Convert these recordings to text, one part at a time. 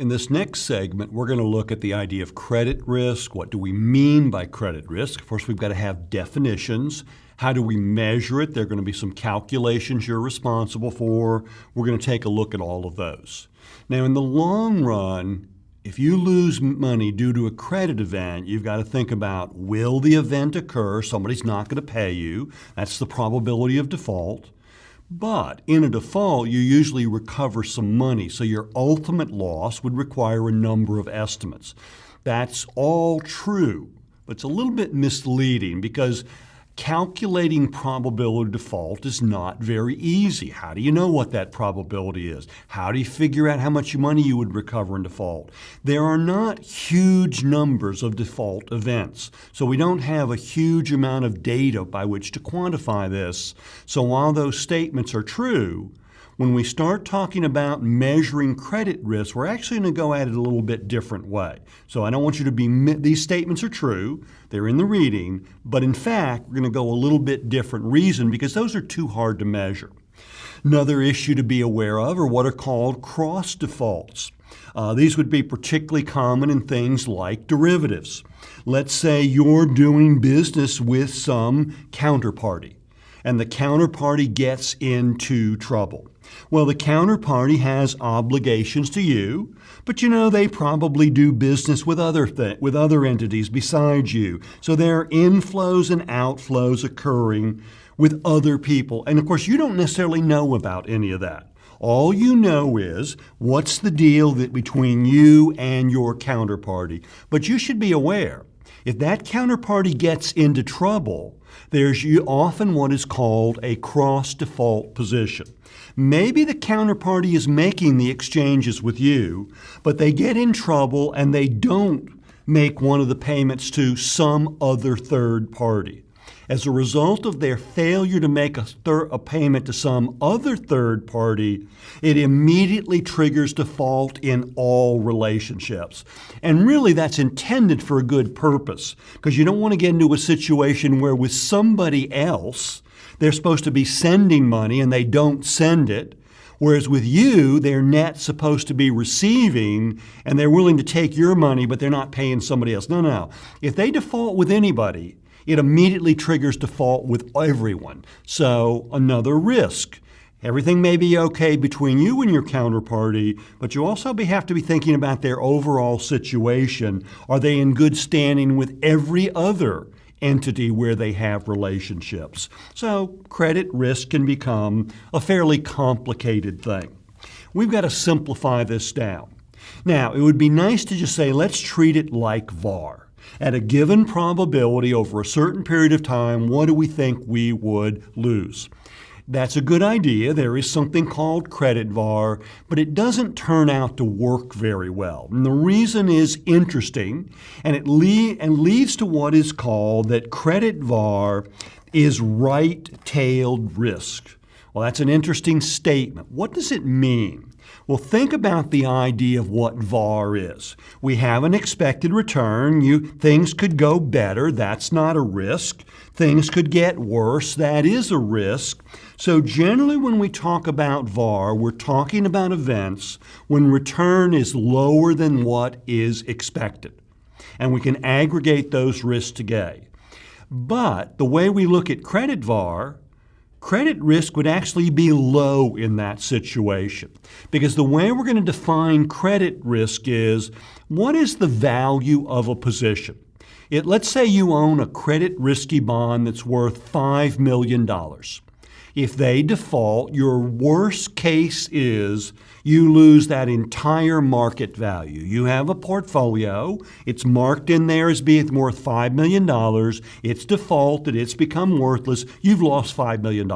In this next segment, we're going to look at the idea of credit risk. What do we mean by credit risk? First, we've got to have definitions. How do we measure it? There are going to be some calculations you're responsible for. We're going to take a look at all of those. Now, in the long run, if you lose money due to a credit event, you've got to think about, will the event occur? Somebody's not going to pay you. That's the probability of default. But in a default, you usually recover some money, so your ultimate loss would require a number of estimates. That's all true, but it's a little bit misleading because calculating probability of default is not very easy. How do you know what that probability is? How do you figure out how much money you would recover in default? There are not huge numbers of default events, so we don't have a huge amount of data by which to quantify this. So while those statements are true, when we start talking about measuring credit risk, we're actually going to go at it a little bit different way. So I don't want you to be, these statements are true, they're in the reading, but in fact, we're going to go a little bit different reason because those are too hard to measure. Another issue to be aware of are what are called cross defaults. These would be particularly common in things like derivatives. Let's say you're doing business with some counterparty, and the counterparty gets into trouble. Well, the counterparty has obligations to you, but they probably do business with other entities besides you. So there are inflows and outflows occurring with other people. And of course, you don't necessarily know about any of that. All you know is what's the deal between you and your counterparty. But you should be aware, if that counterparty gets into trouble, there's often what is called a cross-default position. Maybe the counterparty is making the exchanges with you, but they get in trouble and they don't make one of the payments to some other third party. As a result of their failure to make a payment to some other third party, it immediately triggers default in all relationships. And really that's intended for a good purpose, because you don't want to get into a situation where with somebody else, they're supposed to be sending money and they don't send it, whereas with you, they're net supposed to be receiving and they're willing to take your money, but they're not paying somebody else. No. If they default with anybody, it immediately triggers default with everyone. So another risk. Everything may be okay between you and your counterparty, but you also have to be thinking about their overall situation. Are they in good standing with every other entity where they have relationships? So credit risk can become a fairly complicated thing. We've got to simplify this down. Now, it would be nice to just say, let's treat it like VAR. At a given probability over a certain period of time, what do we think we would lose? That's a good idea. There is something called credit VAR, but it doesn't turn out to work very well. And the reason is interesting, and it leads to what is called that credit VAR is right-tailed risk. Well, that's an interesting statement. What does it mean? Well, think about the idea of what VAR is. We have an expected return. Things could go better. That's not a risk. Things could get worse. That is a risk. So generally when we talk about VAR, we're talking about events when return is lower than what is expected. And we can aggregate those risks together. But the way we look at credit VAR, credit risk would actually be low in that situation, because the way we're going to define credit risk is, what is the value of a position? Let's say you own a credit risky bond that's worth $5 million. If they default, your worst case is you lose that entire market value. You have a portfolio, it's marked in there as being worth $5 million, it's defaulted, it's become worthless, you've lost $5 million.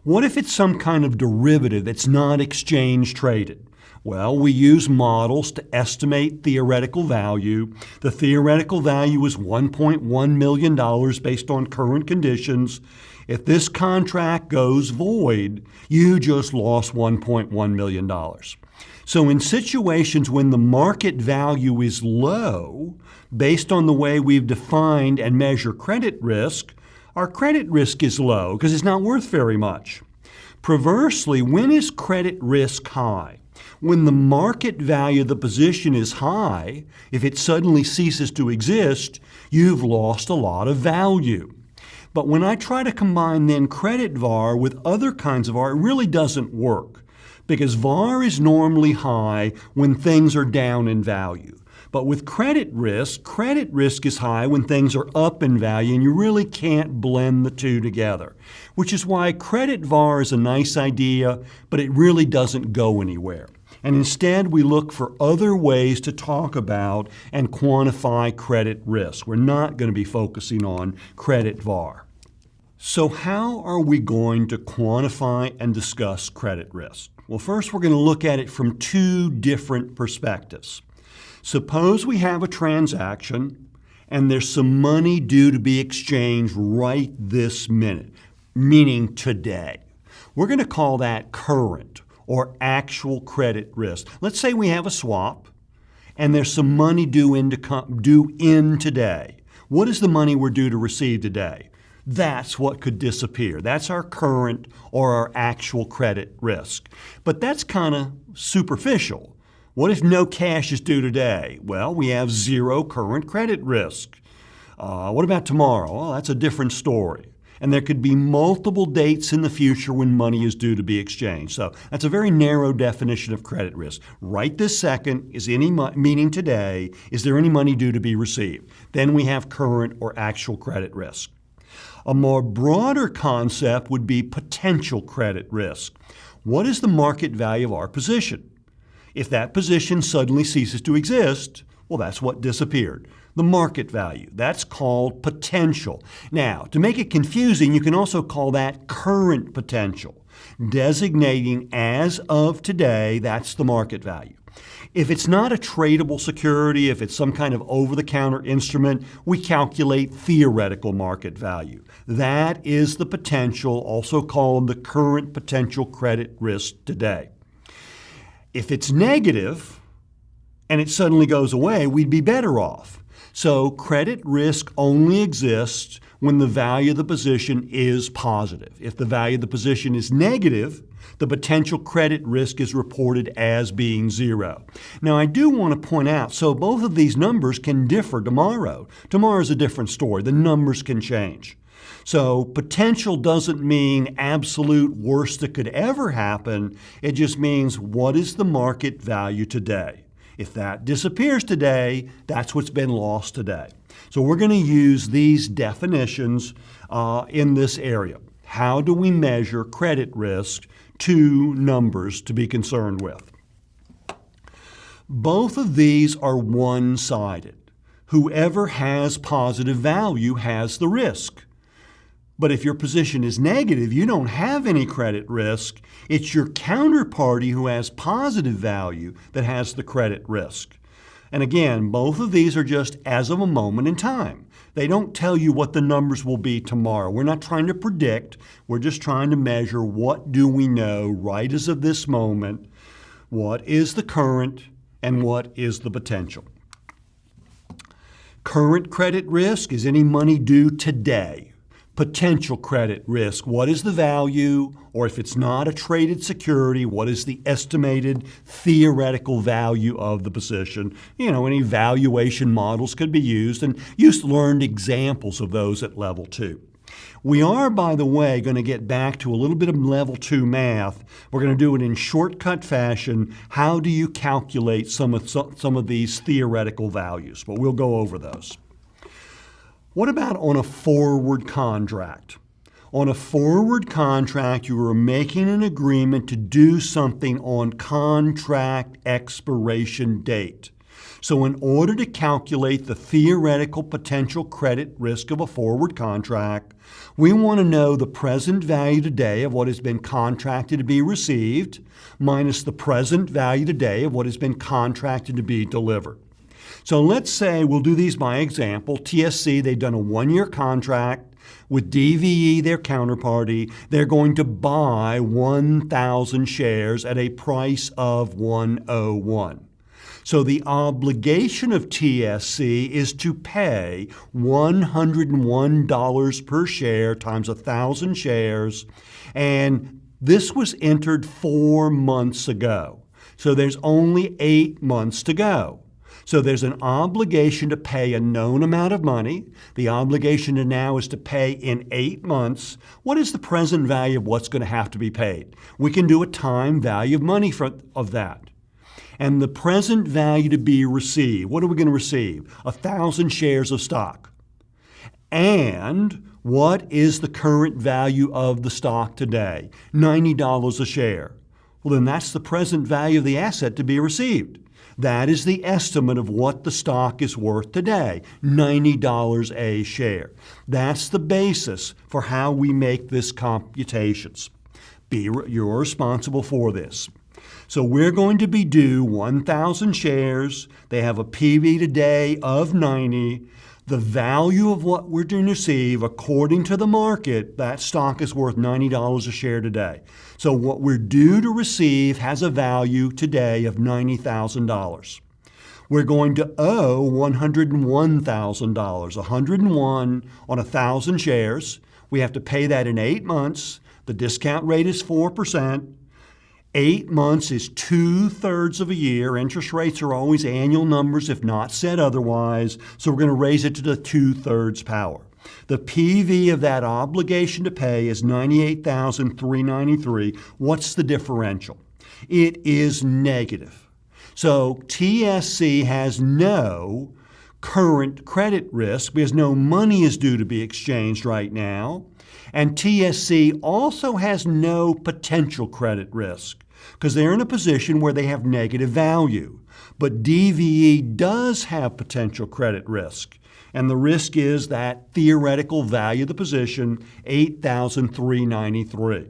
What if it's some kind of derivative that's not exchange traded? Well, we use models to estimate theoretical value. The theoretical value is $1.1 million based on current conditions. If this contract goes void, you just lost $1.1 million. So in situations when the market value is low, based on the way we've defined and measure credit risk, our credit risk is low because it's not worth very much. Perversely, when is credit risk high? When the market value of the position is high, if it suddenly ceases to exist, you've lost a lot of value. But when I try to combine then credit VAR with other kinds of VAR, it really doesn't work, because VAR is normally high when things are down in value. But with credit risk is high when things are up in value, and you really can't blend the two together, which is why credit VAR is a nice idea, but it really doesn't go anywhere. And instead, we look for other ways to talk about and quantify credit risk. We're not going to be focusing on credit VAR. So how are we going to quantify and discuss credit risk? Well, first, we're going to look at it from two different perspectives. Suppose we have a transaction and there's some money due to be exchanged right this minute, meaning today. We're going to call that current or actual credit risk. Let's say we have a swap and there's some money due in today. What is the money we're due to receive today? That's what could disappear. That's our current or our actual credit risk. But that's kind of superficial. What if no cash is due today? Well, we have zero current credit risk. What about tomorrow? Well, that's a different story. And there could be multiple dates in the future when money is due to be exchanged. So that's a very narrow definition of credit risk. Right this second, is any meaning today, is there any money due to be received? Then we have current or actual credit risk. A more broader concept would be potential credit risk. What is the market value of our position? If that position suddenly ceases to exist, well, that's what disappeared. The market value. That's called potential. Now, to make it confusing, you can also call that current potential, designating as of today, that's the market value. If it's not a tradable security, if it's some kind of over-the-counter instrument, we calculate theoretical market value. That is the potential, also called the current potential credit risk today. If it's negative and it suddenly goes away, we'd be better off. So credit risk only exists when the value of the position is positive. If the value of the position is negative, the potential credit risk is reported as being zero. Now, I do want to point out, so both of these numbers can differ tomorrow. Tomorrow is a different story. The numbers can change. So potential doesn't mean absolute worst that could ever happen. It just means what is the market value today. If that disappears today, that's what's been lost today. So we're going to use these definitions in this area. How do we measure credit risk? Two numbers to be concerned with. Both of these are one-sided. Whoever has positive value has the risk. But if your position is negative, you don't have any credit risk. It's your counterparty who has positive value that has the credit risk. And again, both of these are just as of a moment in time. They don't tell you what the numbers will be tomorrow. We're not trying to predict. We're just trying to measure what do we know right as of this moment, what is the current, and what is the potential. Current credit risk is any money due today. Potential credit risk, what is the value, or if it's not a traded security, what is the estimated theoretical value of the position? Any valuation models could be used, and you learned examples of those at level 2. We are, by the way, going to get back to a little bit of level 2 math. We're going to do it in shortcut fashion. How do you calculate some of these theoretical values? But we'll go over those. What about on a forward contract? On a forward contract, you are making an agreement to do something on contract expiration date. So in order to calculate the theoretical potential credit risk of a forward contract, we want to know the present value today of what has been contracted to be received minus the present value today of what has been contracted to be delivered. So let's say we'll do these by example. TSC, they've done a 1-year contract with DVE, their counterparty. They're going to buy 1,000 shares at a price of 101. So the obligation of TSC is to pay $101 per share times 1,000 shares, and this was entered 4 months ago. So there's only 8 months to go. So there's an obligation to pay a known amount of money. The obligation to now is to pay in 8 months. What is the present value of what's going to have to be paid? We can do a time value of money of that. And the present value to be received, what are we going to receive? 1,000 shares of stock. And what is the current value of the stock today? $90 a share. Well, then that's the present value of the asset to be received. That is the estimate of what the stock is worth today, $90 a share. That's the basis for how we make this computations. You're responsible for this. So we're going to be due 1,000 shares. They have a PV today of 90. The value of what we're going to receive, according to the market, that stock is worth $90 a share today. So what we're due to receive has a value today of $90,000. We're going to owe $101,000, 101 on 1,000 shares. We have to pay that in 8 months. The discount rate is 4%. 8 months is 2/3 of a year. Interest rates are always annual numbers if not said otherwise, so we're going to raise it to the 2/3 power. The PV of that obligation to pay is $98,393. What's the differential? It is negative. So TSC has no current credit risk because no money is due to be exchanged right now. And TSC also has no potential credit risk because they're in a position where they have negative value. But DVE does have potential credit risk. And the risk is that theoretical value of the position, $8,393.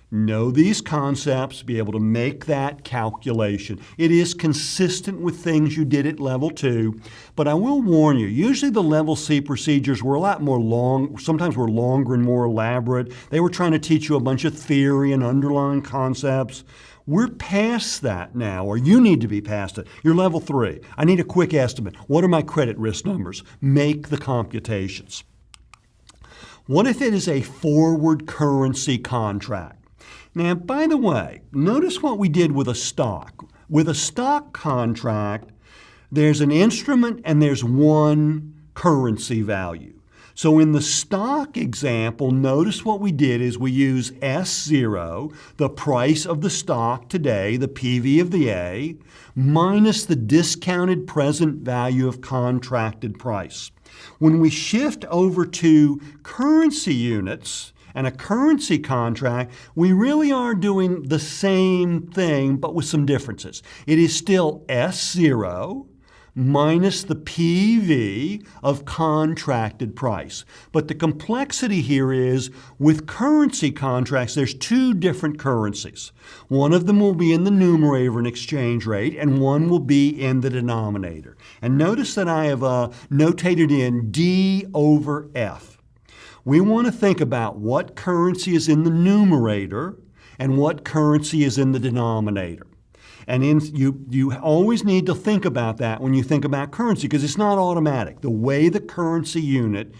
Know these concepts, be able to make that calculation. It is consistent with things you did at level 2, but I will warn you, usually the level C procedures were a lot more long, sometimes were longer and more elaborate. They were trying to teach you a bunch of theory and underlying concepts. We're past that now, or you need to be past it. You're level 3. I need a quick estimate. What are my credit risk numbers? Make the computations. What if it is a forward currency contract? Now, by the way, notice what we did with a stock. With a stock contract, there's an instrument and there's one currency value. So in the stock example, notice what we did is we use S0, the price of the stock today, the PV of the A, minus the discounted present value of contracted price. When we shift over to currency units, and a currency contract, we really are doing the same thing, but with some differences. It is still S0 minus the PV of contracted price. But the complexity here is, with currency contracts, there's 2 different currencies. One of them will be in the numerator of an exchange rate, and one will be in the denominator. And notice that I have notated in D over F. We want to think about what currency is in the numerator and what currency is in the denominator. And you always need to think about that when you think about currency because it's not automatic. The way the currency unit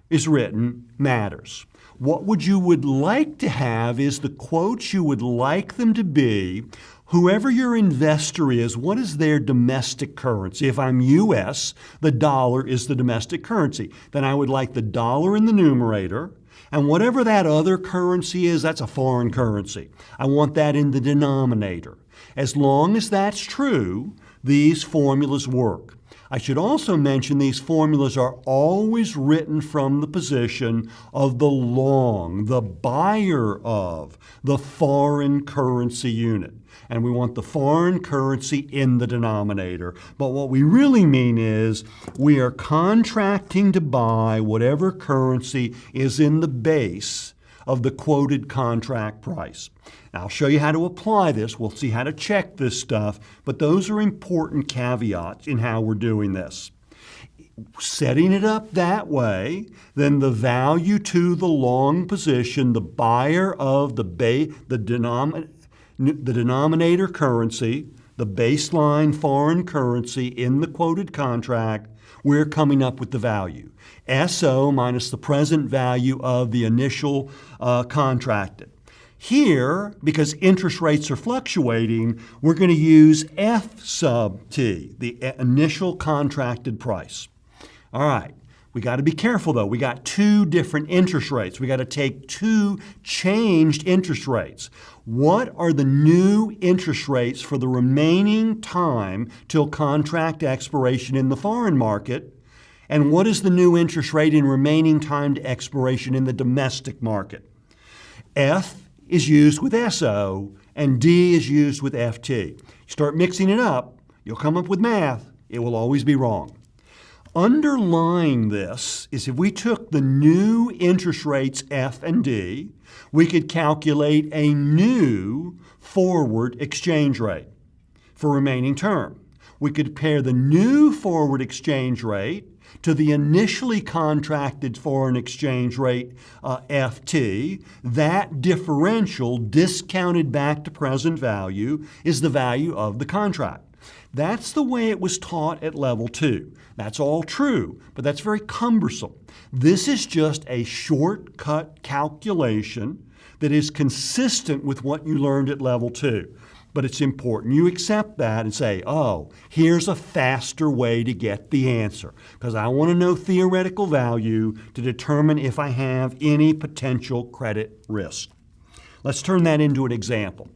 is written matters. What you would like to have is the quotes you would like them to be. Whoever your investor is, what is their domestic currency? If I'm U.S., the dollar is the domestic currency. Then I would like the dollar in the numerator, and whatever that other currency is, that's a foreign currency. I want that in the denominator. As long as that's true, these formulas work. I should also mention these formulas are always written from the position of the long, the buyer of the foreign currency unit. And we want the foreign currency in the denominator. But what we really mean is we are contracting to buy whatever currency is in the base of the quoted contract price. Now, I'll show you how to apply this. We'll see how to check this stuff, but those are important caveats in how we're doing this. Setting it up that way, then the value to the long position, the buyer of the denominator currency, the baseline foreign currency in the quoted contract, we're coming up with the value. SO minus the present value of the initial contracted. Here, because interest rates are fluctuating, we're going to use F sub T, the initial contracted price. All right, we got to be careful though. We got two different interest rates. We got to take two changed interest rates. What are the new interest rates for the remaining time till contract expiration in the foreign market? And what is the new interest rate in remaining time to expiration in the domestic market? F is used with SO and D is used with FT. You start mixing it up, you'll come up with math. It will always be wrong. Underlying this is if we took the new interest rates F and D, we could calculate a new forward exchange rate for remaining term. We could compare the new forward exchange rate to the initially contracted foreign exchange rate, FT. That differential, discounted back to present value, is the value of the contract. That's the way it was taught at level 2. That's all true, but that's very cumbersome. This is just a shortcut calculation that is consistent with what you learned at level 2. But it's important you accept that and say, oh, here's a faster way to get the answer, because I want to know theoretical value to determine if I have any potential credit risk. Let's turn that into an example.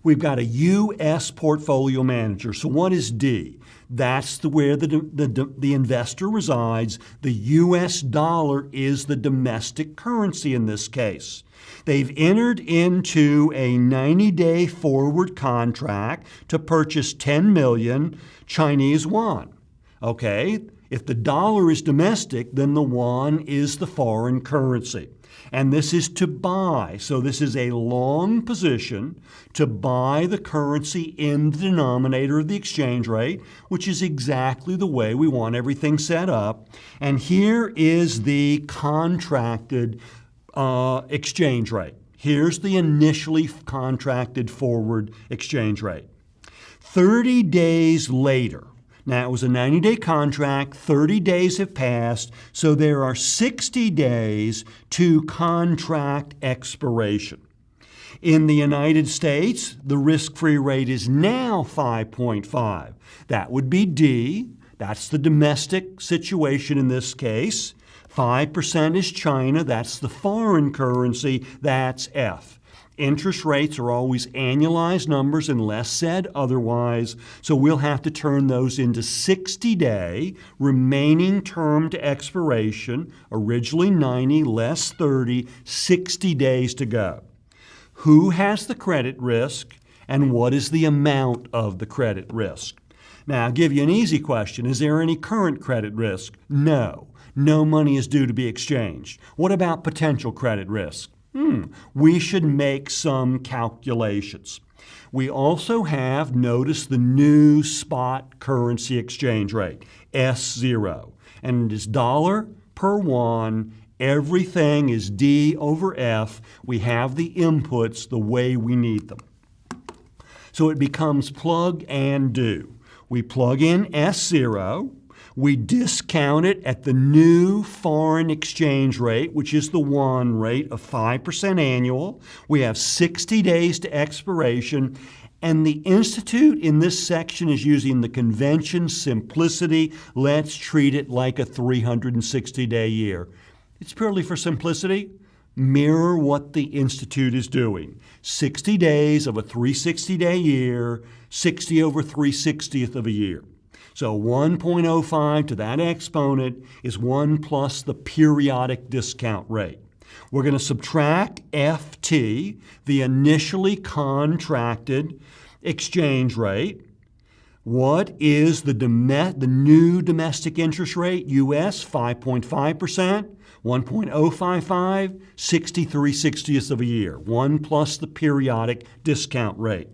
We've got a U.S. portfolio manager. So what is D? That's where the investor resides. The U.S. dollar is the domestic currency in this case. They've entered into a 90-day forward contract to purchase 10 million Chinese yuan. Okay, if the dollar is domestic, then the yuan is the foreign currency. And this is to buy. So this is a long position to buy the currency in the denominator of the exchange rate, which is exactly the way we want everything set up. And here is the contracted exchange rate. Here's the initially contracted forward exchange rate. 30 days later, now it was a 90-day contract, 30 days have passed, so there are 60 days to contract expiration. In the United States, the risk-free rate is now 5.5. That would be D. That's the domestic situation in this case. 5% is China. That's the foreign currency. That's F. Interest rates are always annualized numbers unless said otherwise, so we'll have to turn those into 60-day remaining term to expiration, originally 90 less 30, 60 days to go. Who has the credit risk and what is the amount of the credit risk? Now, I'll give you an easy question. Is there any current credit risk? No. No money is due to be exchanged. What about potential credit risk? We should make some calculations. We also have, notice the new spot currency exchange rate, S0. And it is dollar per yuan. Everything is D over F. We have the inputs the way we need them. So it becomes plug and do. We plug in S0. We discount it at the new foreign exchange rate, which is the yuan rate of 5% annual. We have 60 days to expiration, and the Institute in this section is using the convention simplicity. Let's treat it like a 360-day year. It's purely for simplicity. Mirror what the Institute is doing. 60 days of a 360-day year, 60 over 3/60th of a year. So 1.05 to that exponent is 1 plus the periodic discount rate. We're going to subtract FT, the initially contracted exchange rate. What is the new domestic interest rate? U.S. 5.5%, 1.055, 63/60th of a year. 1 plus the periodic discount rate.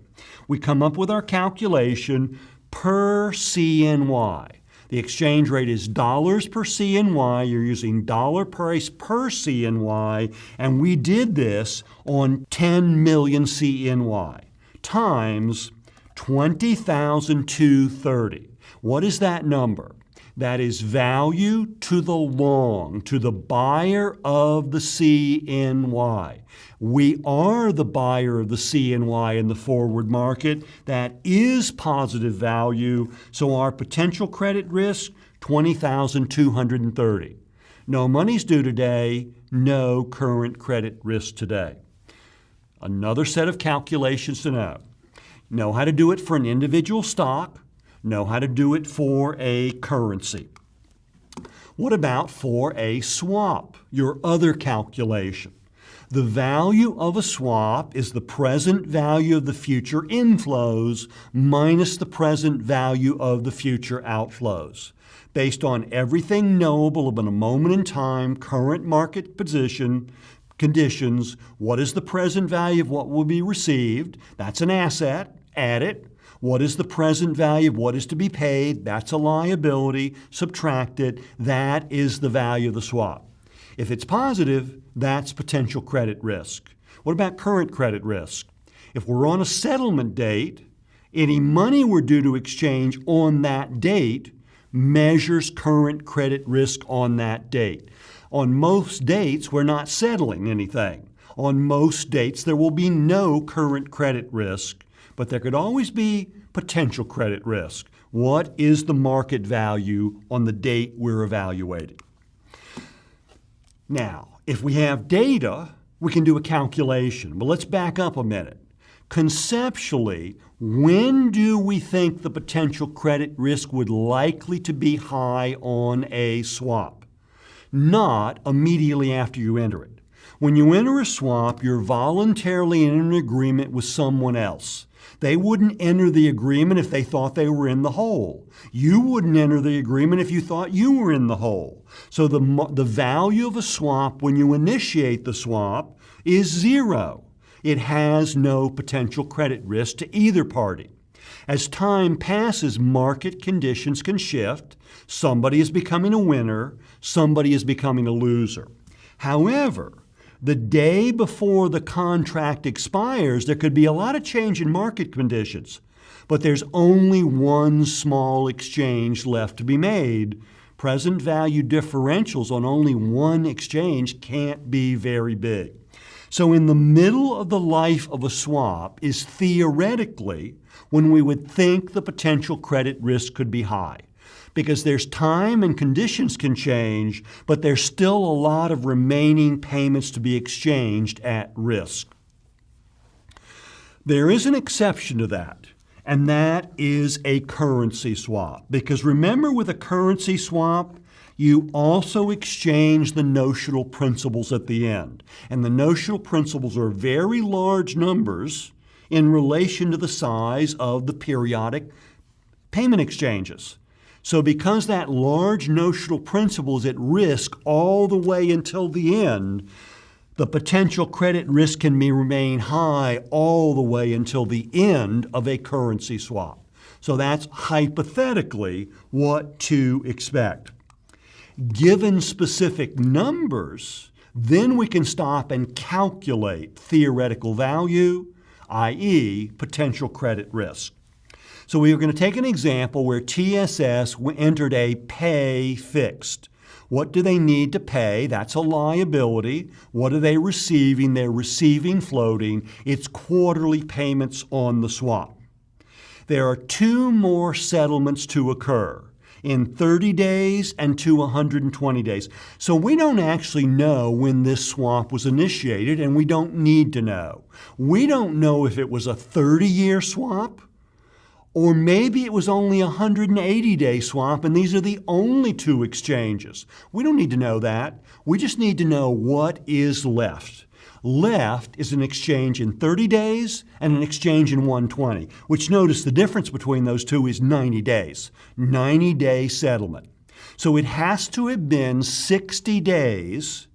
We come up with our calculation per CNY. The exchange rate is dollars per CNY. You're using dollar price per CNY, and we did this on 10 million CNY times 20,230. What is that number? That is value to the long, to the buyer of the CNY. We are the buyer of the CNY in the forward market. That is positive value. So our potential credit risk, $20,230. No money's due today, no current credit risk today. Another set of calculations to know. Know how to do it for an individual stock. Know how to do it for a currency. What about for a swap, your other calculation? The value of a swap is the present value of the future inflows minus the present value of the future outflows. Based on everything knowable about a moment in time, current market position, conditions, what is the present value of what will be received? That's an asset, add it. What is the present value of what is to be paid? That's a liability, subtract it. That is the value of the swap. If it's positive, that's potential credit risk. What about current credit risk? If we're on a settlement date, any money we're due to exchange on that date measures current credit risk on that date. On most dates, we're not settling anything. On most dates, there will be no current credit risk, but there could always be potential credit risk. What is the market value on the date we're evaluating? Now, if we have data, we can do a calculation, but let's back up a minute. Conceptually, when do we think the potential credit risk would likely to be high on a swap? Not immediately after you enter it. When you enter a swap, you're voluntarily in an agreement with someone else. They wouldn't enter the agreement if they thought they were in the hole. You wouldn't enter the agreement if you thought you were in the hole. So the value of a swap when you initiate the swap is zero. It has no potential credit risk to either party. As time passes, market conditions can shift. Somebody is becoming a winner, somebody is becoming a loser. However, the day before the contract expires, there could be a lot of change in market conditions, but there's only one small exchange left to be made. Present value differentials on only one exchange can't be very big. So in the middle of the life of a swap is theoretically when we would think the potential credit risk could be high, because there's time and conditions can change, but there's still a lot of remaining payments to be exchanged at risk. There is an exception to that, and that is a currency swap. Because remember, with a currency swap, you also exchange the notional principals at the end. And the notional principals are very large numbers in relation to the size of the periodic payment exchanges. So because that large notional principal is at risk all the way until the end, the potential credit risk can remain high all the way until the end of a currency swap. So that's hypothetically what to expect. Given specific numbers, then we can stop and calculate theoretical value, i.e. potential credit risk. So we are going to take an example where TSS entered a pay fixed. What do they need to pay? That's a liability. What are they receiving? They're receiving floating. It's quarterly payments on the swap. There are two more settlements to occur in 30 days and to 120 days. So we don't actually know when this swap was initiated, and we don't need to know. We don't know if it was a 30-year swap, or maybe it was only a 180-day swap, and these are the only two exchanges. We don't need to know that. We just need to know what is left. Left is an exchange in 30 days and an exchange in 120, which notice the difference between those two is 90 days, 90-day settlement. So it has to have been 60 days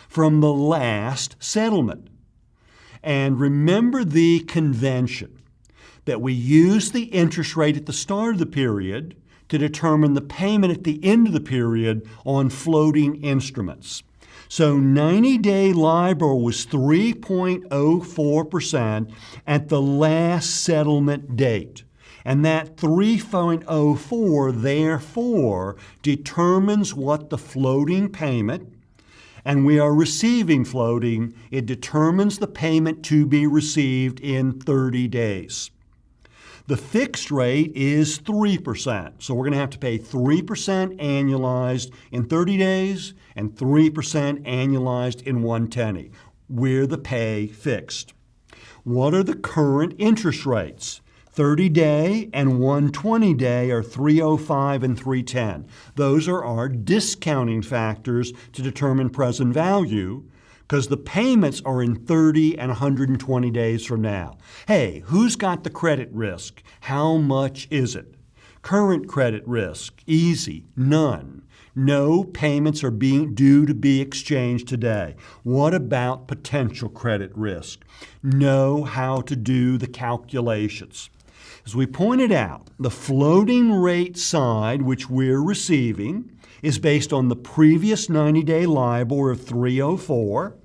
from the last settlement. And remember the convention that we use the interest rate at the start of the period to determine the payment at the end of the period on floating instruments. So 90-day LIBOR was 3.04% at the last settlement date. And that 3.04, therefore, determines what the floating payment, and we are receiving floating, it determines the payment to be received in 30 days. The fixed rate is 3%, so we're going to have to pay 3% annualized in 30 days and 3% annualized in 110. We're the pay fixed. What are the current interest rates? 30-day and 120-day are 305 and 310. Those are our discounting factors to determine present value because the payments are in 30 and 120 days from now. Hey, who's got the credit risk? How much is it? Current credit risk, easy, none. No payments are due to be exchanged today. What about potential credit risk? Know how to do the calculations. As we pointed out, the floating rate side, which we're receiving, is based on the previous 90-day LIBOR of 304.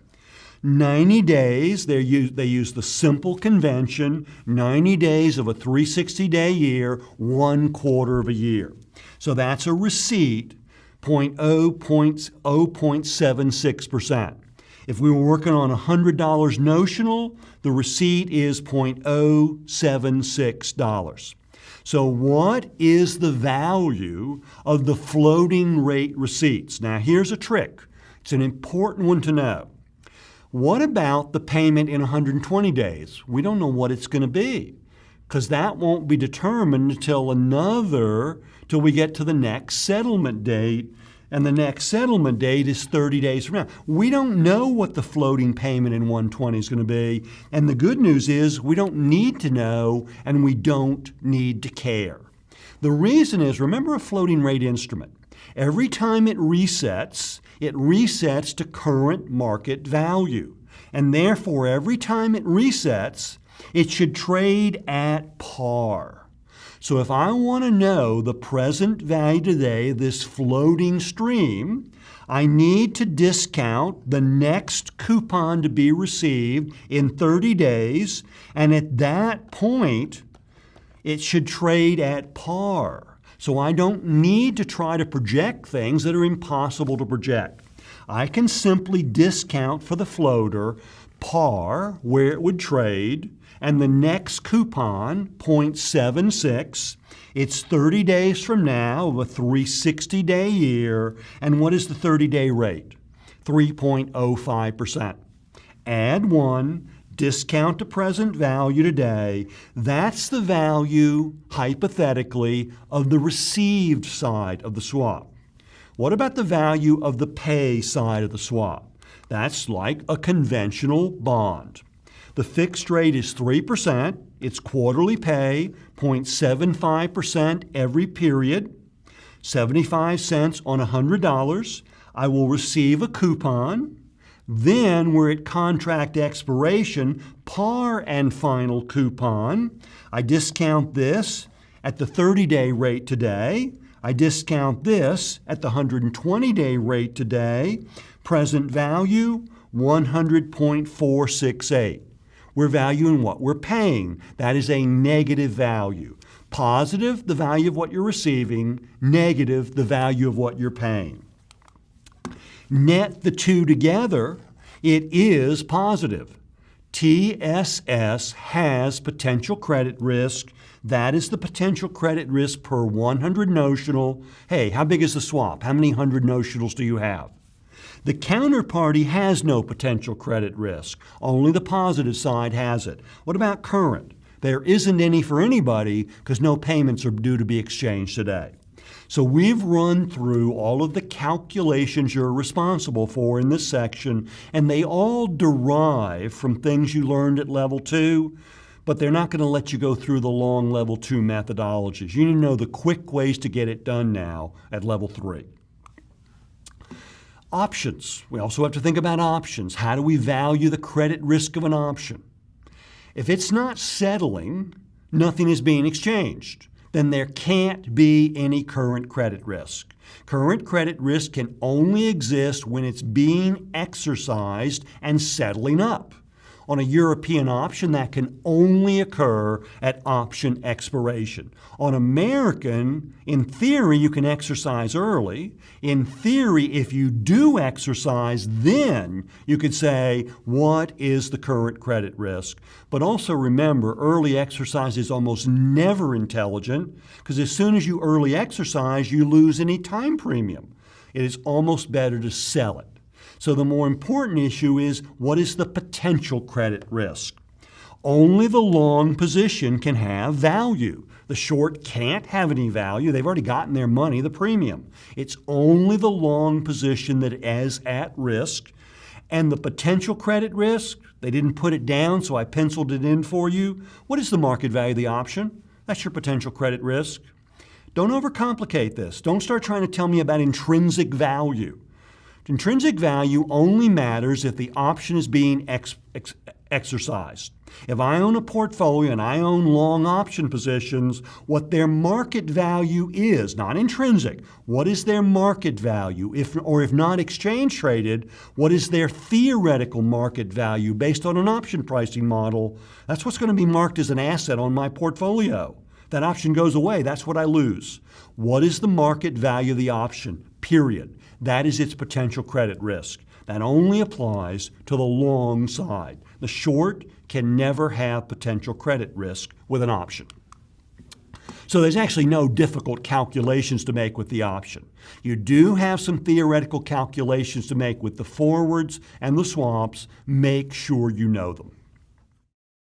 90 days, they use the simple convention, 90 days of a 360-day year, 1/4 of a year. So that's a receipt, 0.76%. If we were working on $100 notional, the receipt is $0.076. So what is the value of the floating rate receipts? Now here's a trick. It's an important one to know. What about the payment in 120 days? We don't know what it's going to be because that won't be determined until we get to the next settlement date. And the next settlement date is 30 days from now. We don't know what the floating payment in 120 is going to be. And the good news is we don't need to know and we don't need to care. The reason is, remember a floating rate instrument. Every time it resets to current market value. And therefore, every time it resets, it should trade at par. So if I want to know the present value today of this floating stream, I need to discount the next coupon to be received in 30 days, and at that point, it should trade at par. So I don't need to try to project things that are impossible to project. I can simply discount for the floater par, where it would trade, and the next coupon, 0.76. It's 30 days from now of a 360-day year. And what is the 30-day rate? 3.05%. Add 1, discount to present value today. That's the value, hypothetically, of the received side of the swap. What about the value of the pay side of the swap? That's like a conventional bond. The fixed rate is 3%. It's quarterly pay, 0.75% every period, 75 cents on $100. I will receive a coupon. Then we're at contract expiration, par and final coupon. I discount this at the 30-day rate today. I discount this at the 120-day rate today. Present value, 100.468. We're valuing what we're paying. That is a negative value. Positive, the value of what you're receiving. Negative, the value of what you're paying. Net the two together, it is positive. TSS has potential credit risk. That is the potential credit risk per 100 notional. Hey, how big is the swap? How many 100 notionals do you have? The counterparty has no potential credit risk. Only the positive side has it. What about current? There isn't any for anybody because no payments are due to be exchanged today. So we've run through all of the calculations you're responsible for in this section, and they all derive from things you learned at level 2, but they're not going to let you go through the long level 2 methodologies. You need to know the quick ways to get it done now at level 3. Options. We also have to think about options. How do we value the credit risk of an option? If it's not settling, nothing is being exchanged. Then there can't be any current credit risk. Current credit risk can only exist when it's being exercised and settling up. On a European option, that can only occur at option expiration. On American, in theory, you can exercise early. In theory, if you do exercise, then you could say, what is the current credit risk? But also remember, early exercise is almost never intelligent, because as soon as you early exercise, you lose any time premium. It is almost better to sell it. So the more important issue is, what is the potential credit risk? Only the long position can have value. The short can't have any value. They've already gotten their money, the premium. It's only the long position that is at risk. And the potential credit risk, they didn't put it down, so I penciled it in for you. What is the market value of the option? That's your potential credit risk. Don't overcomplicate this. Don't start trying to tell me about intrinsic value. Intrinsic value only matters if the option is being exercised. If I own a portfolio and I own long option positions, what their market value is, not intrinsic, what is their market value? If not exchange traded, what is their theoretical market value based on an option pricing model? That's what's going to be marked as an asset on my portfolio. That option goes away, that's what I lose. What is the market value of the option? Period. That is its potential credit risk. That only applies to the long side. The short can never have potential credit risk with an option. So there's actually no difficult calculations to make with the option. You do have some theoretical calculations to make with the forwards and the swaps. Make sure you know them.